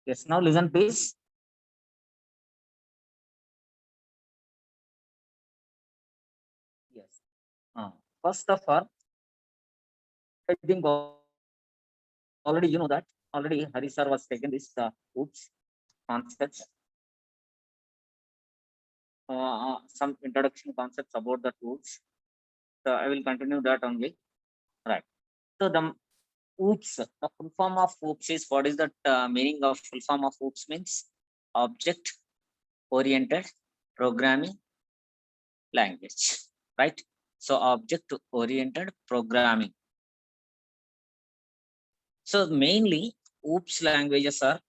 Yes, now listen, please. Yes. First of all, I think already you know that already Hari sir was taken this oops concepts, some introduction concepts about the tools. So I will continue that only. Right. So the OOPS, the full form of OOPS is, what is the meaning of full form of OOPS means? Object oriented programming language, right? So object oriented programming. So mainly OOPS languages are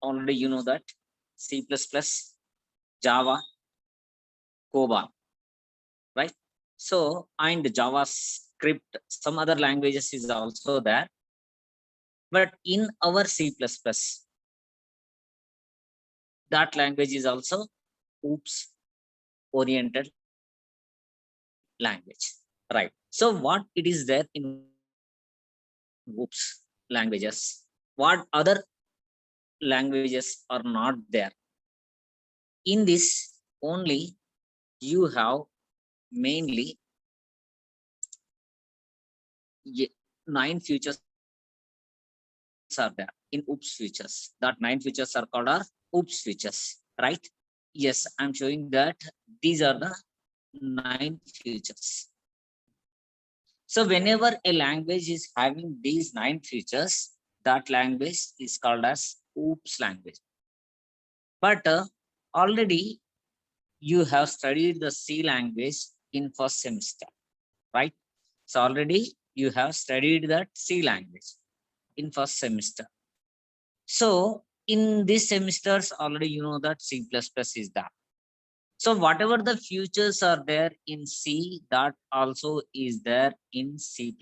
already you know that C++, Java, COBOL, right? So and JavaScript, some other languages is also there, but in our C++, that language is also OOPS oriented language, right? So what it is there in OOPS languages, what other languages are not there? In this only you have mainly 9 features are there in OOPS features. That 9 features are called our OOPS features, right? Yes, I'm showing that these are the 9 features. So whenever a language is having these 9 features, that language is called as OOPS language. But already you have studied the C language in first semester, right? So already you have studied that C language in first semester. So in these semesters already you know that C++ is that. So whatever the features are there in C, that also is there in C++.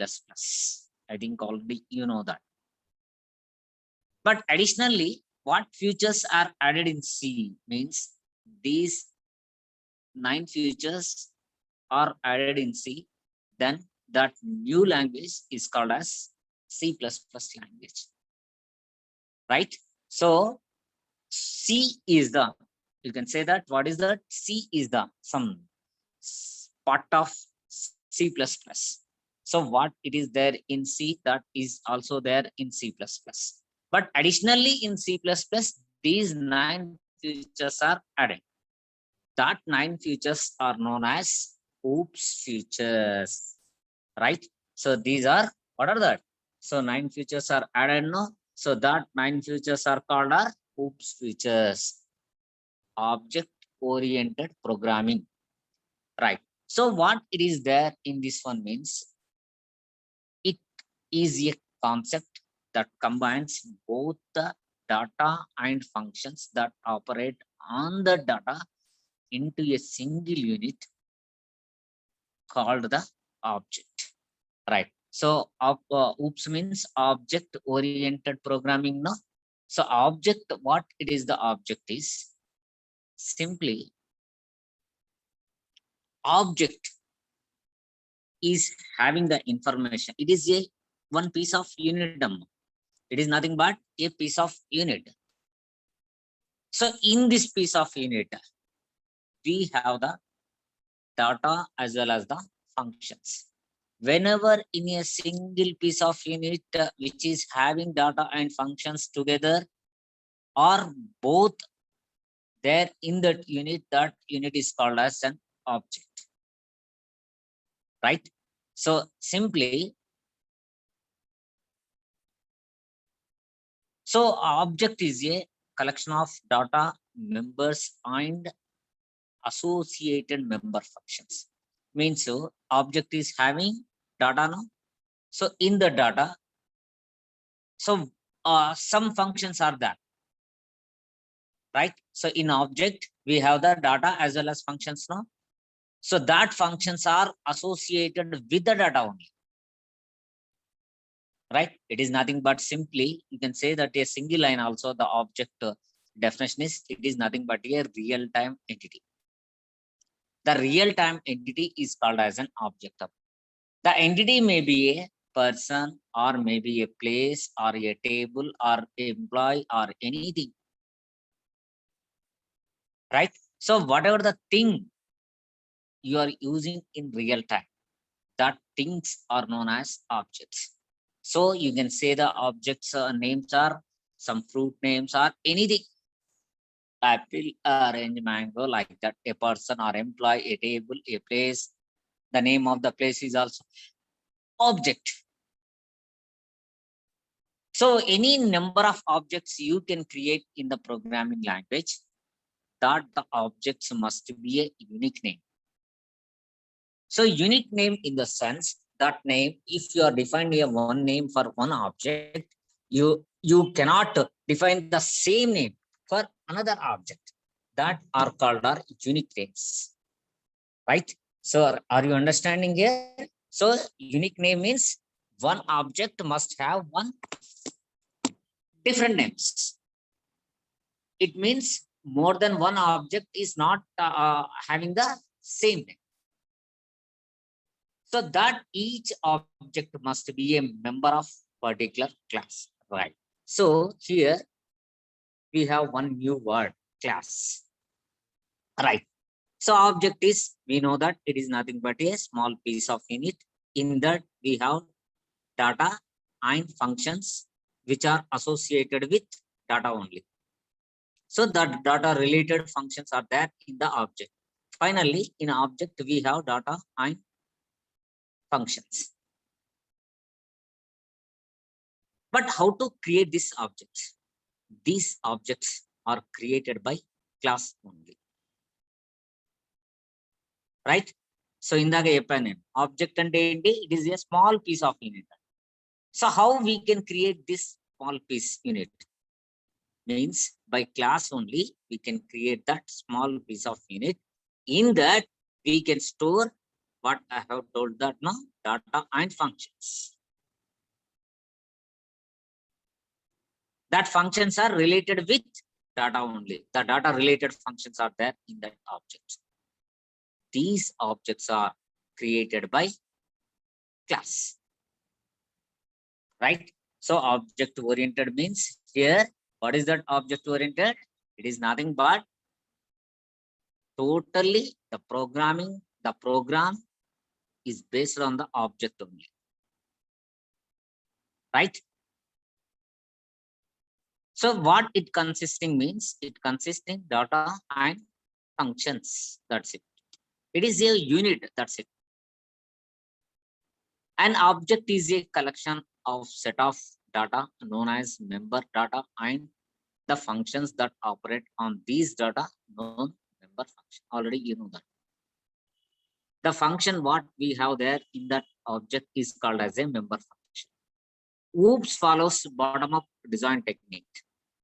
I think already you know that. But additionally, what features are added in C means these 9 features are added in C, then that new language is called as C++ language, right? So C is the, you can say that what is that? C is the some part of C++. So what it is there in C, that is also there in C++. But additionally in C++, these 9 features are added. That 9 features are known as OOPS features, right? So these are, what are that? So 9 features are added, no? So that 9 features are called our OOPS features, object oriented programming, right? So what it is there in this one means, it is a concept that combines both the data and functions that operate on the data into a single unit called the object, right? So OOPS means object oriented programming, no? So object, what it is, the object is simply object is having the information. It is a one piece of unit. It is nothing but a piece of unit. So in this piece of unit, we have the data as well as the functions. Whenever in a single piece of unit which is having data and functions together, or both there in that unit is called as an object, right? So simply, so object is a collection of data, members and associated member functions. Means so object is having data now. So in the data, so some functions are there, right? So in object, we have the data as well as functions now. So that functions are associated with the data only, right? It is nothing but simply, you can say that a single line also, the object definition is, it is nothing but a real-time entity. The real-time entity is called as an object. The entity may be a person or maybe a place or a table or employee or anything, right? So whatever the thing you are using in real time, that things are known as objects. So you can say the objects names are some fruit names or anything, apple, orange, mango, like that. A person or employee, a table, a place. The name of the place is also object. So any number of objects you can create in the programming language, that the objects must be a unique name. So unique name in the sense that name, if you are defining a one name for one object, you cannot define the same name for another object. That are called are unique names, right? So are you understanding here? So unique name means one object must have one different names. It means more than one object is not having the same name. So that each object must be a member of particular class, right? So here we have one new word, class, right? So object is, we know that it is nothing but a small piece of unit. In that we have data and functions which are associated with data only. So the data related functions are there in the object. Finally, in object we have data and functions. But how to create these objects? These objects are created by class only, right? So ఇందాక చెప్పాను నేను, object అంటే ఏంటి? It is a small piece of unit. So how we can create this small piece unit? Means by class only we can create that small piece of unit. In that we can store what I have told that now, data and functions. That functions are related with data only. The data related functions are there in that object. These objects are created by class, right? So object oriented means here, what is that object oriented? It is nothing but totally the program is based on the object only, right? So what it consisting means, it consisting data and functions, that's it. It is a unit, that's it. An object is a collection of set of data known as member data and the functions that operate on these data known member function. Already you know that. The function what we have there in that object is called as a member function. OOPS follows bottom-up design technique.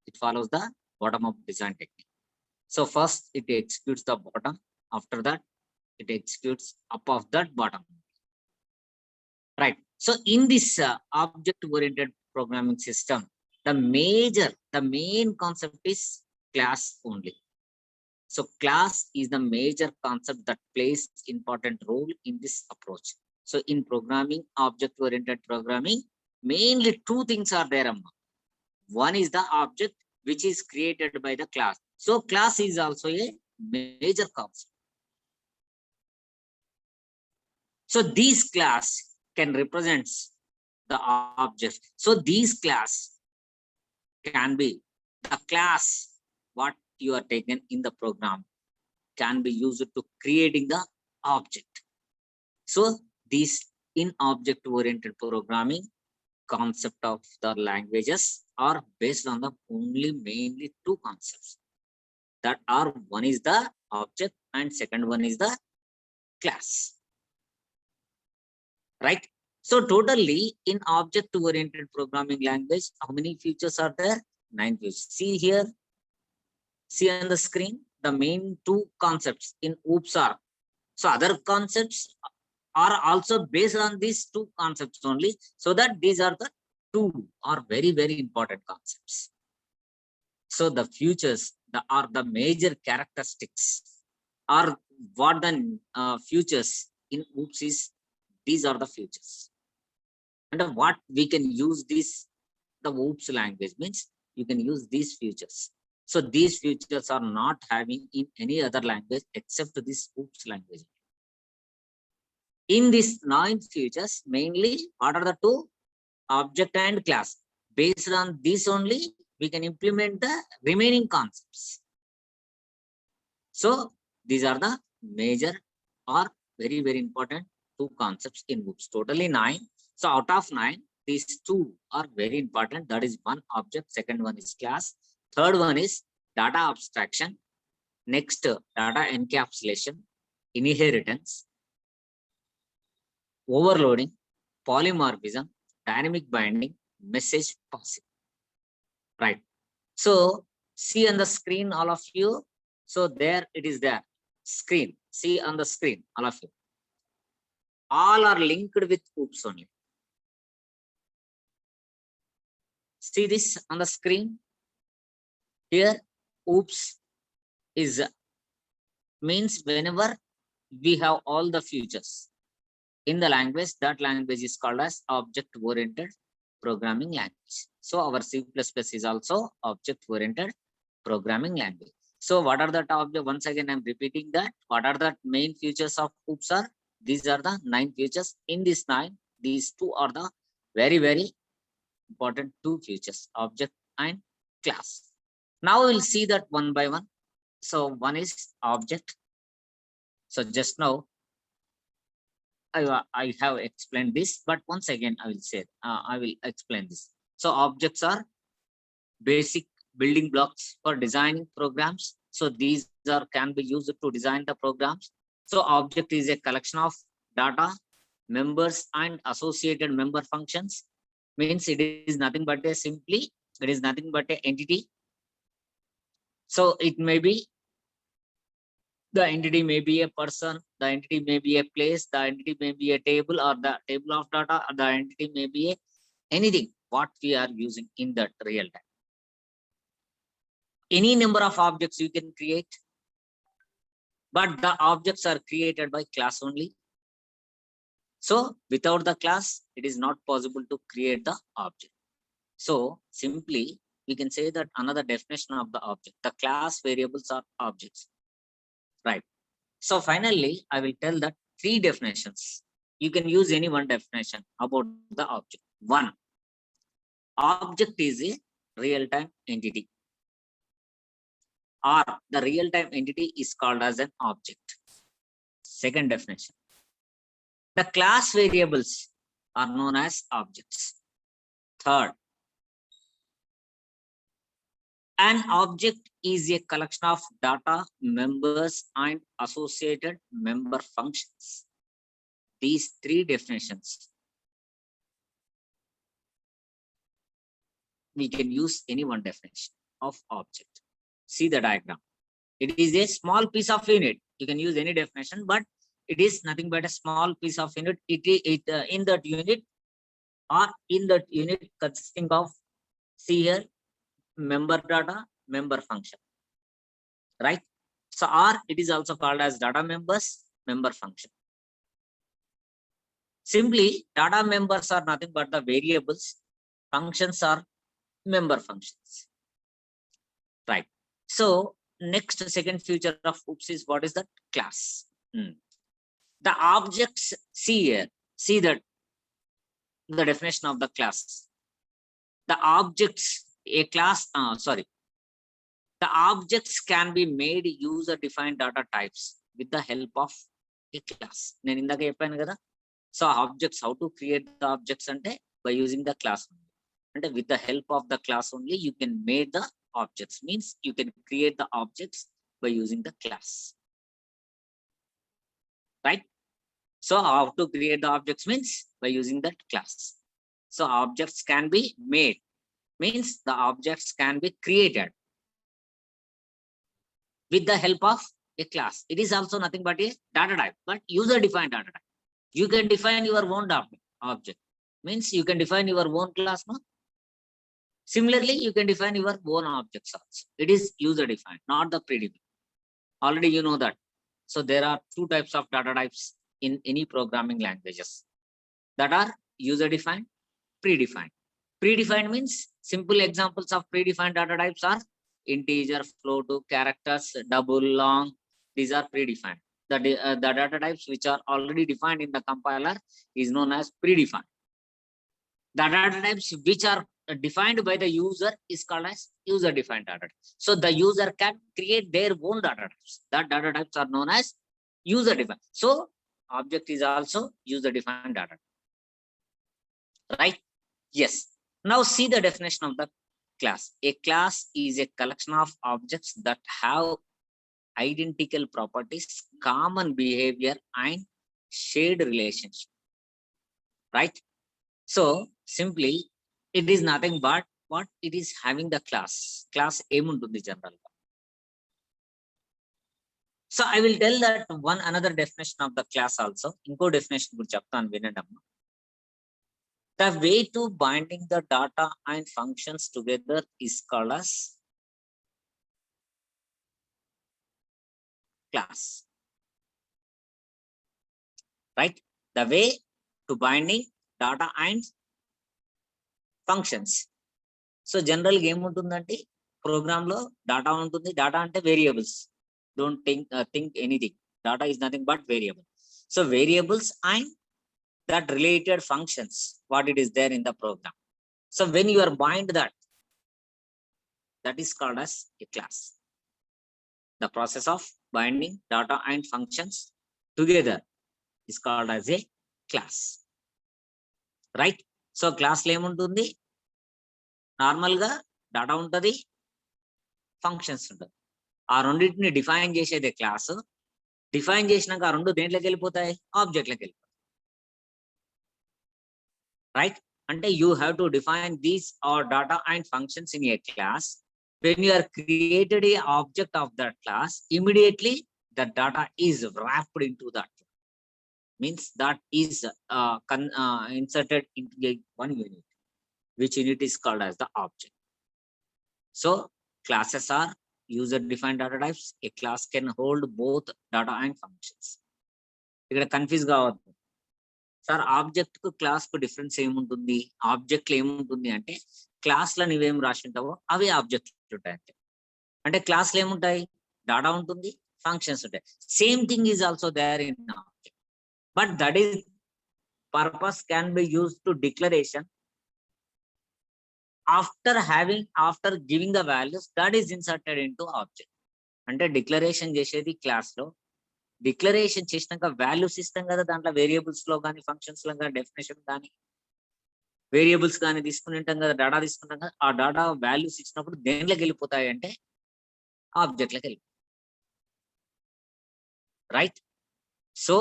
It follows the bottom-up design technique. So first it executes the bottom. After that, it executes up of that bottom. Right. So in this object-oriented programming system, the main concept is class only. So class is the major concept that plays important role in this approach. So in programming, object-oriented programming, mainly two things are there. One is the object which is created by the class. So class is also a major concept. So these class can represent the object. So these class can be the class what you are taken in the program can be used to creating the object. So these in object oriented programming concept of the languages are based on the mainly two concepts that are, one is the object and second one is the class, right? So totally in object oriented programming language, how many features are there? 9 features. See here, see on the screen, the main two concepts in OOPS are. So other concepts are also based on these two concepts only, so that these are the two are very important concepts. So the features that are the major characteristics are what the features in OOPS is. These are the features. And what we can use this, the OOPS language means you can use these features. So these features are not having in any other language except this OOPS language. In these 9 features, mainly what are the 2? Object and class. Based on this only, we can implement the remaining concepts. So these are the major or very, very important 2 concepts in OOPS. Totally 9. So out of 9, these 2 are very important. That is one object. Second one is class. Third one is data abstraction. Next, data encapsulation, inheritance, overloading, polymorphism, dynamic binding, message passing. Right. So see on the screen, all of you. So there it is there. Screen. See on the screen, all of you. All are linked with OOPS only. See this on the screen. Here, OOPS is means whenever we have all the features in the language, that language is called as object-oriented programming language. So our C++ is also object-oriented programming language. So what are the object? Once again, I'm repeating that. What are the main features of OOPS are? These are the 9 features. In this 9, these 2 are the very, very important 2 features, object and class. Now we'll see that one by one. So one is object. So just now I have explained this, but once again I will say I will explain this. So objects are basic building blocks for designing programs. So these are can be used to design the programs. So object is a collection of data, members, and associated member functions. Means it is nothing but a simply, it is nothing but an entity. So it may be, the entity may be a person, the entity may be a place, the entity may be a table or the table of data, or the entity may be a anything what we are using in that real time. Any number of objects you can create, but the objects are created by class only. So without the class, it is not possible to create the object. So simply, we can say that another definition of the object, the class variables are objects, right? So finally, I will tell that 3 definitions. You can use any one definition about the object. 1, object is a real-time entity, or the real-time entity is called as an object. Second definition, the class variables are known as objects. Third, an object is a collection of data, members, and associated member functions. These 3 definitions, we can use any one definition of object. See the diagram. It is a small piece of unit. You can use any definition, but it is nothing but a small piece of unit. In that unit, or in that unit consisting of, see here, member data, member function, right? So or it is also called as data members, member function. Simply, data members are nothing but the variables, functions are member functions, right? So next, second feature of OOPS is what is that? Class. The objects, see here, see that the definition of the class. The objects, a class, the objects can be made user-defined data types with the help of a class. నేను ఇందాక చెప్పాను కదా. So objects, how to create the objects అంటే by using the class only. అంటే with the help of the class only you can make the objects. Means you can create the objects by using the class. Right? So how to create the objects means by using that class. So objects can be made, means the objects can be created with the help of a class. It is also nothing but a data type, but user-defined data type. You can define your own object. Means you can define your own class, no? Similarly, you can define your own objects also. It is user-defined, not the predefined. Already you know that. So there are 2 types of data types in any programming languages, that are user-defined predefined. Predefined means simple examples of predefined data types are integer, float, characters, double, long. These are predefined. The data types which are already defined in the compiler is known as predefined. The data types which are defined by the user is called as user defined data types. So the user can create their own data types. That data types are known as user defined. So object is also user defined data type, right? Yes. Now see the definition of the class. A class is a collection of objects that have identical properties, common behavior, and shared relationship, right? So simply, it is nothing but what it is having the class. Class emuntundi general. So I will tell that one another definition of the class also. Inko definition guరించి చెప్తాను వినండి. The way to binding the data and functions together is called as class, right? The way to binding data and functions. So general game ఉంటుందంటే program లో data ఉంటుంది. Data అంటే variables. Don't think anything. Data is nothing but variable. So variables and that related functions, what it is there in the program. So when you are bind that is called as a class. The process of binding data and functions together is called as a class, right? So class లో ఏముంటుంది? Normal గా data ఉంటుంది, functions ఉంటుంది. ఆ రెండింటిని define చేసేదే class. Define చేసినాక ఆ రెండు దేంట్లోకి వెళ్ళిపోతాయి? ఆబ్జెక్ట్లోకి వెళ్ళిపోతాయి, రైట్? అంటే you have to define these are data and functions in a class. When you are created a object of that class, immediately the data is wrapped into that. Means that is inserted into one unit, which unit is called as the object. So classes are user defined data types. A class can hold both data and functions. ఇక్కడ confuse కావద్దు. Sir object కు class కు difference ఏముంటుంది? Object లో ఏముంటుంది అంటే class లో నువ్వేం రాసి ఉంటావో అవి ఆబ్జెక్ట్ ఉంటాయి. అంటే క్లాస్ లో ఏముంటాయి? డాటా ఉంటుంది, ఫంక్షన్స్ ఉంటాయి. Same thing is also there in object, but that is purpose can be used to declaration after giving the values that is inserted into object. అంటే డిక్లరేషన్ చేసేది క్లాస్ లో. Declaration చేసినాక values ఇస్తాం కదా, దాంట్లో variables లో కానీ ఫంక్షన్స్ లో కానీ డెఫినేషన్ కానీ వేరియబుల్స్ కానీ తీసుకుని ఉంటాం కదా, డాటా తీసుకుంటాం కదా. ఆ డాటా వాల్యూస్ ఇచ్చినప్పుడు దేనిలోకి వెళ్ళిపోతాయి అంటే ఆబ్జెక్ట్లోకి వెళ్ళిపోతాయి, రైట్? సో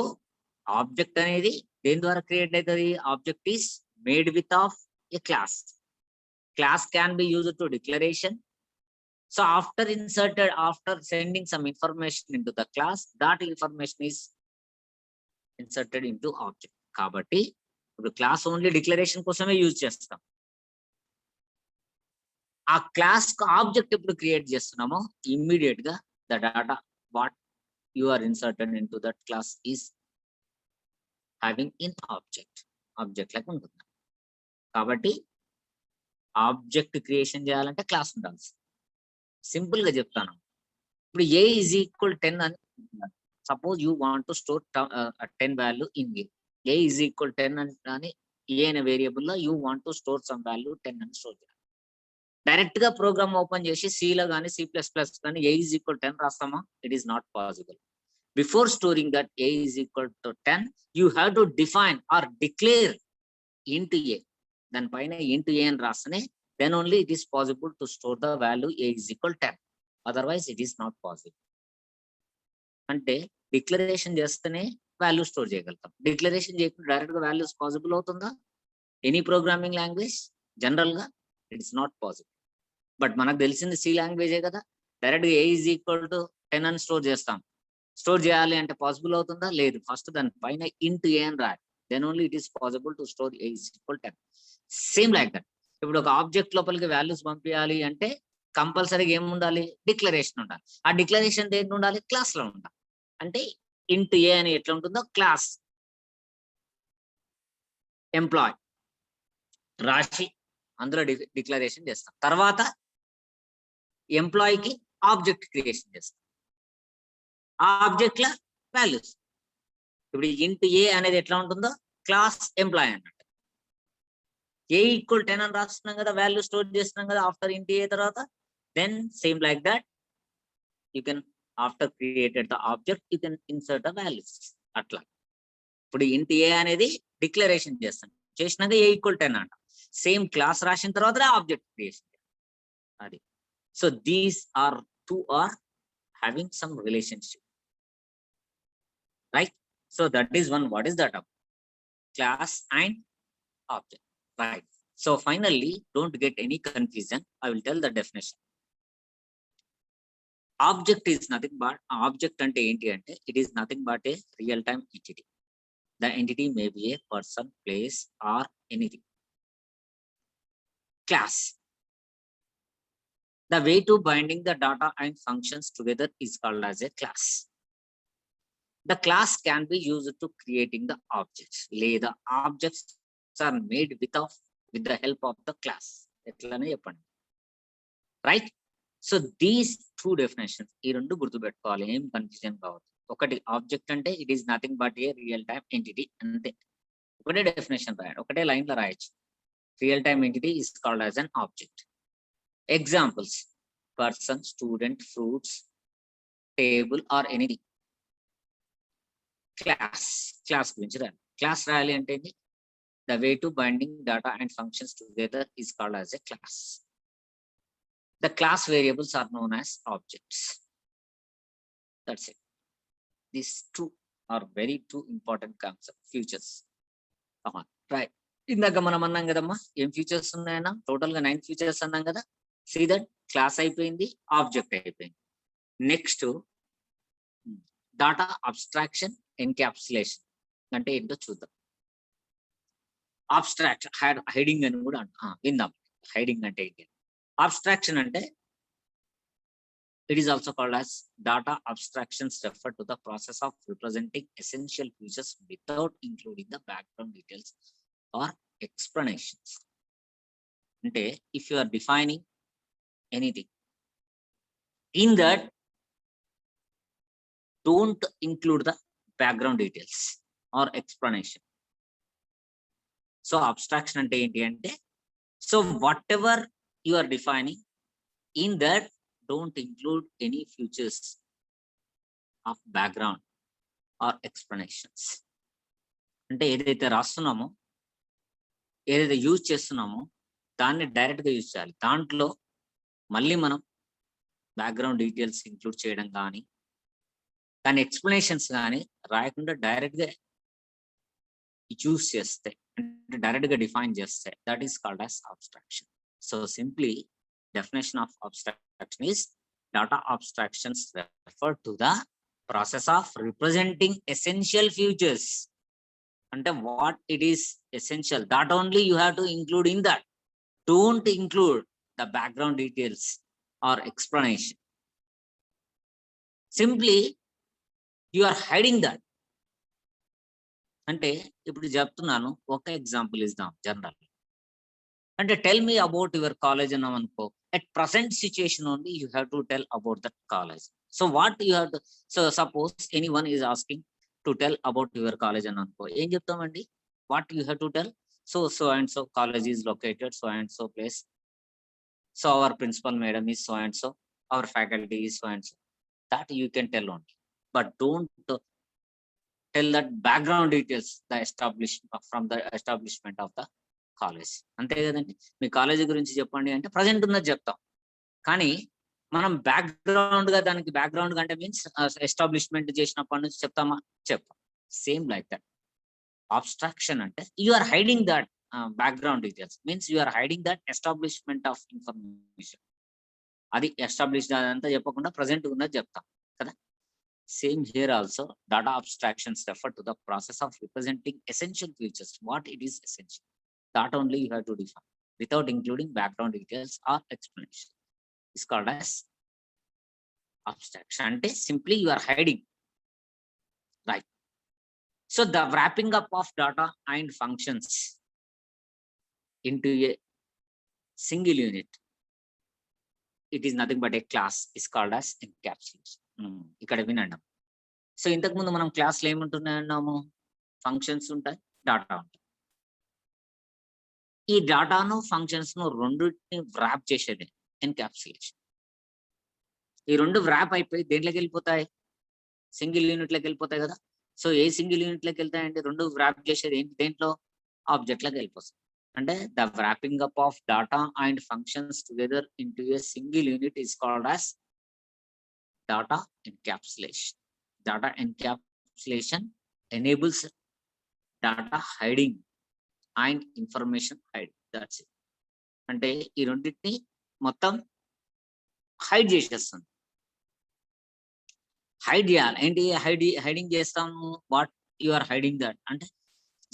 ఆబ్జెక్ట్ అనేది దేని ద్వారా క్రియేట్ అవుతుంది? Object is made with of A class. Class can be used to declaration. So after sending some information into the class, that information is inserted into object. కాబట్టి ఇప్పుడు class only declaration కోసమే use చేస్తాం. ఆ class object ఎప్పుడు create చేస్తున్నామో immediate గా the data what you are inserted into that class is having in object లాగా ఉంటుంది. కాబట్టి ఆబ్జెక్ట్ క్రియేషన్ చేయాలంటే క్లాస్ ఉండాలి. సింపుల్ గా చెప్తాను. ఇప్పుడు a is equal 10 అని suppose you want to store 10 value in a is equal 10 అని ఏ అనే వేరియబుల్ లో you want to store some value 10 అని స్టోర్ చేయాలి. డైరెక్ట్ గా ప్రోగ్రామ్ ఓపెన్ చేసి C లో కానీ C++ కానీ a is equal 10 రాస్తామా? It is not possible. Before storing that a is equal to 10, you have to define or declare int a. దాని పైన ఇంటూ ఏ అని రాస్తేనే then only it is possible to store the value a is equal 10. Otherwise it is not possible. అంటే declaration చేస్తేనే value store చేయగలుగుతాం. Declaration చేయకుండా direct గా values possible అవుతుందా? ఎనీ ప్రోగ్రామింగ్ లాంగ్వేజ్ జనరల్ గా it is not possible. But మనకు తెలిసింది C లాంగ్వేజే కదా. డైరెక్ట్ గా a is equal to 10 అని స్టోర్ చేస్తాం. స్టోర్ చేయాలి అంటే పాసిబుల్ అవుతుందా? లేదు. ఫస్ట్ దాని పైన ఇంటూ ఏ అని రాయాలి. then only it is possible to store a is equal 10. Same like that. ఇప్పుడు ఒక ఆబ్జెక్ట్ లోపలికి వాల్యూస్ పంపించాలి అంటే కంపల్సరీగా ఏమి ఉండాలి? డిక్లరేషన్ ఉండాలి. ఆ డిక్లరేషన్ దేంట్లో ఉండాలి? క్లాస్ లో ఉండాలి. అంటే ఇంటూ ఏ అని ఎట్లా ఉంటుందో క్లాస్ ఎంప్లాయ్ రాసి అందులో డిక్లరేషన్ చేస్తాం. తర్వాత ఎంప్లాయీకి ఆబ్జెక్ట్ క్రియేషన్ చేస్తాం. ఆ ఆబ్జెక్ట్ల వాల్యూస్ ఇప్పుడు ఇంటూ ఏ అనేది ఎట్లా ఉంటుందో క్లాస్ ఎంప్లాయీ అన్నట్టు. ఏ ఈక్వల్ 10 అని రాస్తున్నాం కదా, వాల్యూ స్టోర్ చేస్తున్నాం కదా ఆఫ్టర్ ఇంటూ ఏ తర్వాత. Then same like that you can after created the object you can insert the values. అట్లా ఇప్పుడు ఇంటూ ఏ అనేది డిక్లరేషన్ చేస్తాం, చేసినాక ఏ ఈక్వల్ 10 అంట. సేమ్ క్లాస్ రాసిన తర్వాత ఆబ్జెక్ట్ క్రియేషన్. అది so these are two are having some relationship, right? So that is one. What is that? Class and object, right? So finally, don't get any confusion. I will tell the definition. Object is nothing but object ante enti ante it is nothing but a real time entity. The entity may be a person, place, or anything. Class, the way to binding the data and functions together is called as a class. The class can be used to creating the objects. The objects are made with the help of the class. Right? So these two definitions, ee rendu gurtu pettukovali, em confusion kavadu. Okati object ante it is nothing but a real time entity ante. Okate definition rayadu, okate line lo rayachu. Real time entity is called as an object. Examples: person, student, fruits, table, or anything. Class గురించి రాయాలి. Class రాయాలి అంటే the way to binding data and functions together is called as a class. The class variables are known as objects. That's it. These two are very two important concepts, features. Right. ఇందాక మనం అన్నాం కదమ్మా, ఏం features ఉన్నాయన్నా, total గా 9 features అన్నాం కదా. See that class అయిపోయింది, object అయిపోయింది. నెక్స్ట్ డాటా అబ్స్ట్రాక్షన్, ఎన్క్యాప్సులేషన్ అంటే ఏంటో చూద్దాం. అబ్స్ట్రాక్ట్ హైడింగ్ అని కూడా విందాం. హైడింగ్ అంటే ఏంటి? అబ్స్ట్రాక్షన్ అంటే it is also called as data abstractions refer to the process of representing essential features without including the background details or explanations. Ante if you are defining anything in that, don't include the background details or explanation. So abstraction ante enti ante, so whatever you are defining in that, don't include any features of background or explanations. అంటే ఏదైతే రాస్తున్నామో, ఏదైతే use చేస్తున్నామో దాన్ని direct గా use చేయాలి. దాంట్లో మళ్ళీ మనం బ్యాక్గ్రౌండ్ డీటెయిల్స్ ఇంక్లూడ్ చేయడం కానీ, దాని ఎక్స్ప్లెనేషన్స్ కానీ రాయకుండా డైరెక్ట్ గా యూజ్ చేస్తే, అంటే డైరెక్ట్ గా డిఫైన్ చేస్తే, that is called as abstraction. So simply definition of abstraction is data abstractions refer to the process of representing essential features. And what it is essential, that only you have to include in that. Don't include the background details or explanation. Simply you are hiding that. అంటే ఇప్పుడు చెప్తున్నాను, ఒక example ఇద్దాం general. అంటే tell me about your college అన్నాం అనుకో, at present situation only you have to tell about that college. So what you have to, so suppose anyone is asking to tell about your college and anko, em cheptamandi, what you have to tell, so and so college is located so and so place, so our principal madam is so and so, our faculty is so and so. That you can tell only, but don't tell that background details, the establishment from the establishment of the college. అంతే కదండి, మీ college గురించి చెప్పండి అంటే present ఉన్నది చెప్తాం, కానీ మనం background గా దానికి బ్యాక్గ్రౌండ్ అంటే మీన్స్ ఎస్టాబ్లిష్మెంట్ చేసినప్పటి నుంచి చెప్తామా? చెప్తాం. సేమ్ లైక్ దట్ అబ్స్ట్రాక్షన్ అంటే you are hiding that background details, means you are hiding that establishment of information. అది ఎస్టాబ్లిష్ అదంతా చెప్పకుండా ప్రజెంట్ ఉన్నది చెప్తాం కదా. Same here also data abstractions refer to the process of representing essential features, what it is essential. That only you have to define without including background details or explanation. It's called as abstraction. Ante simply you are hiding, right? So the wrapping up of data and functions into a single unit, it is nothing but a class is called as encapsulation. ఇక్కడ వినండి. So ఇంతకు ముందు మనం క్లాస్లో ఏముంటున్నాయన్నాము, functions ఉంటాయి, data ఉంటాయి. ఈ డాటాను functions ను రెండింటిని వ్రాప్ చేసేది ఎన్కాప్సులేషన్. ఈ రెండు వ్రాప్ అయిపోయి దేంట్లోకి వెళ్ళిపోతాయి, సింగిల్ యూనిట్లోకి వెళ్ళిపోతాయి కదా. సో ఏ సింగిల్ యూనిట్లోకి వెళ్తాయంటే రెండు వ్రాప్ చేసేది ఏంటి, దేంట్లో, ఆబ్జెక్ట్లోకి వెళ్ళిపోతుంది. అంటే the wrapping up of data and functions together into a single unit is called as data encapsulation. Data encapsulation enables data hiding and information hiding. That's it. అంటే ఈ రెండింటిని మొత్తం హైడ్ చేసేస్తుంది. హైడ్ చేయాలి. ఏంటి హైడింగ్ చేస్తాము, what you are hiding that అంటే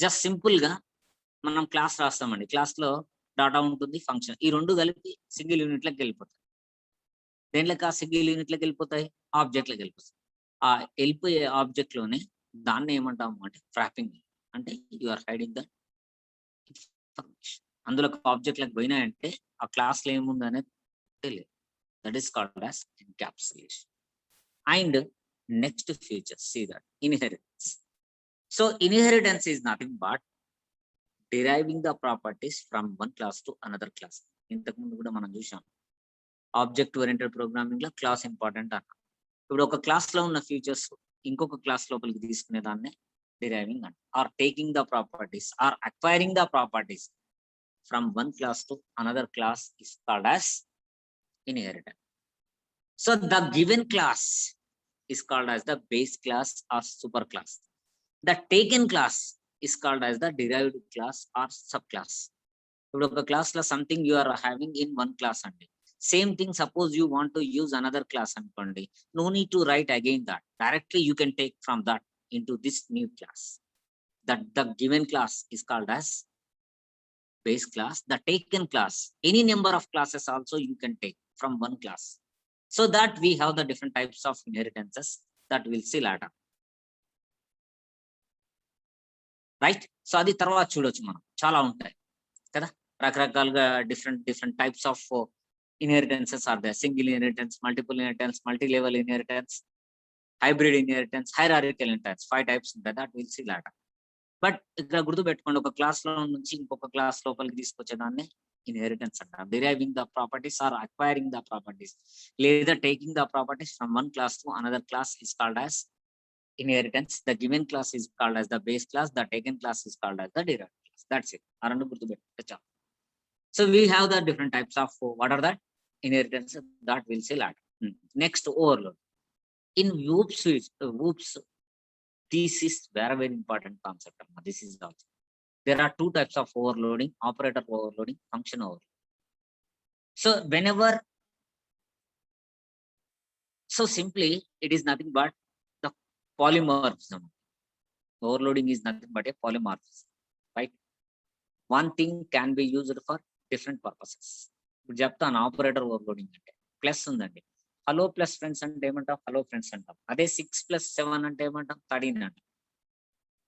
just simple గా మనం క్లాస్ రాస్తామండి, క్లాస్ లో డాటా ఉంటుంది, ఫంక్షన్, ఈ రెండు కలిపి సింగిల్ యూనిట్లోకి వెళ్ళిపోతాయి. దేంట్లోకి ఆ సింగిల్ యూనిట్లోకి వెళ్ళిపోతాయి, ఆబ్జెక్ట్లోకి వెళ్ళిపోతాయి. ఆ వెళ్ళిపోయే ఆబ్జెక్ట్ లోనే దాన్ని ఏమంటాము అంటే వ్రాపింగ్. అంటే you are hiding that information. అందులో ఆబ్జెక్ట్లకు పోయినాయంటే ఆ క్లాస్ లో ఏముంది అనేది తెలియదు. That is called as encapsulation. And next feature, see that inheritance. So inheritance is nothing but deriving the properties from one class to another class. ఇంతకు ముందు కూడా మనం చూసాం, ఆబ్జెక్ట్ ఓరియంటెడ్ ప్రోగ్రామింగ్ లో క్లాస్ ఇంపార్టెంట్ అన్న. ఇప్పుడు ఒక క్లాస్ లో ఉన్న ఫీచర్స్ ఇంకొక క్లాస్ లోపలికి తీసుకునే దాన్ని డిరైవింగ్ అంట. Or taking the properties or acquiring the properties from one class to another class is called as inheritance. So the given class is called as the base class or super class. The taken class is called as the derived class or subclass. ఇప్పుడు ఒక class లో something you are having in one class అండి. Same thing suppose you want to use another class అనుకోండి, no need to write again that, directly you can take from that into this new class. That the given class is called as base class. The taken class, any number of classes also you can take from one class. So that we have the different types of inheritances that we'll see later. Right. So అది తర్వాత చూడొచ్చు, మనం చాలా ఉంటాయి కదా, రకరకాలుగా different types of inheritances are they. Single inheritance, multiple inheritance, multilevel inheritance, hybrid inheritance, hierarchical inheritance. 5 types ఉంటాయి. That will see later. But ఇక్కడ గుర్తుపెట్టుకోండి, ఒక క్లాస్ లో నుంచి ఇంకొక క్లాస్ లోపలికి తీసుకొచ్చేదాన్ని ఇన్హెరిటెన్స్ అంటారు. Deriving the properties or acquiring the properties, లేదా taking the properties from one class to another class is called as inheritance. The given class is called as the base class. The taken class is called as the derived class. That's it. Arandu gurtupettachcha. So we have the different types of what are that inheritance that we'll see later. Next, overload. In OOPS, this is very important concept. This is also, there are 2 types of overloading: operator overloading, function overloading. So whenever, so simply it is nothing but polymorphism. Overloading is nothing but a polymorphism, right? One thing can be used for different purposes. ఇప్పుడు చెప్తాను, operator overloading అంటే plus ఉందండి, hello plus friends అంటే ఏమంటాం, hello friends అంటాం. అదే 6 + 7 అంటే ఏమంటాం, 13 అంటాం.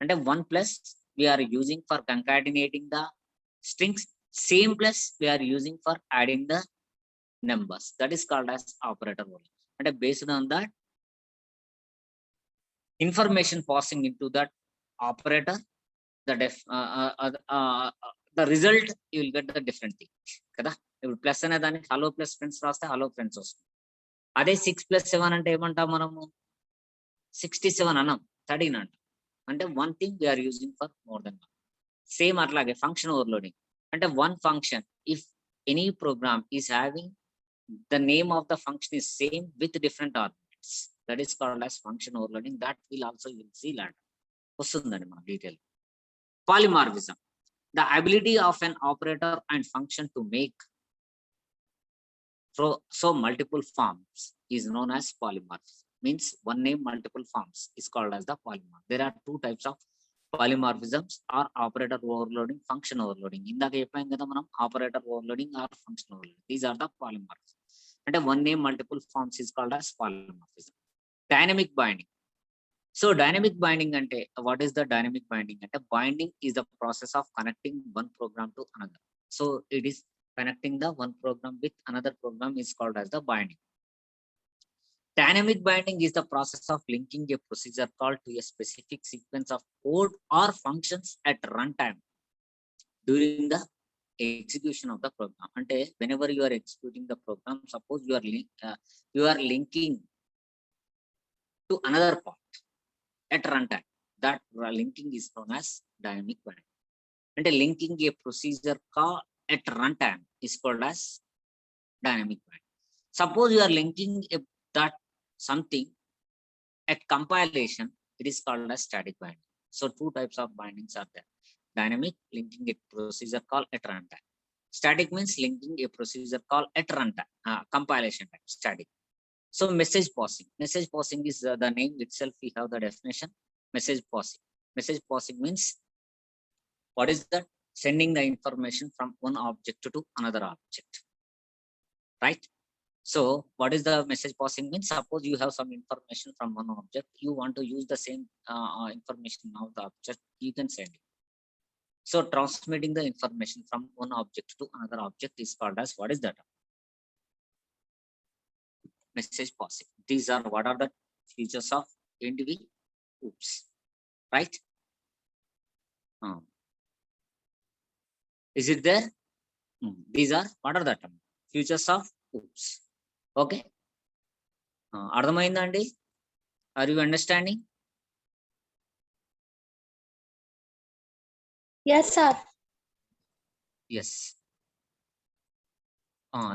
అంటే 1 plus we are using for concatenating the strings, same plus we are using for adding the numbers. That is called as operator overloading. అంటే based on that information passing into that operator, the result you will get the different thing kada. ఇప్పుడు plus అనే దానికి hello plus friends రాస్తే hello friends వస్తుంది. అదే 6 + 7 అంటే ఏమంటాం మనము, 67 అన్నాం, 13 అంటాం. అంటే one thing we are using for more than one. Same అట్లాగే ఫంక్షన్ ఓవర్లోడింగ్ అంటే one function, if any program is having the name of the function is same with different arguments, that is called as function overloading. That will also you will see later. వస్తుందండి మన detail. Polymorphism, the ability of an operator and function to make so multiple forms is known as polymorphism. Means one name multiple forms is called as the polymorph. There are 2 types of polymorphisms, or operator overloading, function overloading. ఇందాక చెప్పాం కదా మనం, operator overloading or function overloading. These are the polymorphisms. అంటే one name multiple forms is called as polymorphism. Dynamic binding. So dynamic binding ante, what is the dynamic binding? Ante binding is the process of connecting one program to another. So it is connecting the one program with another program is called as the binding. Dynamic binding is the process of linking a procedure call to a specific sequence of code or functions at runtime during the execution of the program. Ante whenever you are executing the program, suppose you are linking to another part at runtime. That linking is known as dynamic binding. And linking a procedure call at runtime is called as dynamic binding. Suppose you are linking that something at compilation, it is called as static binding. So two types of bindings are there. Dynamic, linking a procedure call at runtime. Static means linking a procedure call at runtime, compilation time, static. So message passing. Message passing is the name itself. We have the definition. Message passing. Message passing means what is that? Sending the information from one object to another object, right? So what is the message passing means? Suppose you have some information from one object, you want to use the same information of the object, you can send it. So transmitting the information from one object to another object is called as what is that? Message passing. These are what are the features of NDV OOPS, right? Is it there? These are what are the features of OOPS? Okay. అర్థమైందండి? Are you understanding? Yes, sir. Yes.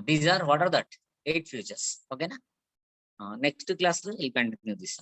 These are what are that? 8 features. Okay na? Next class we'll continue this.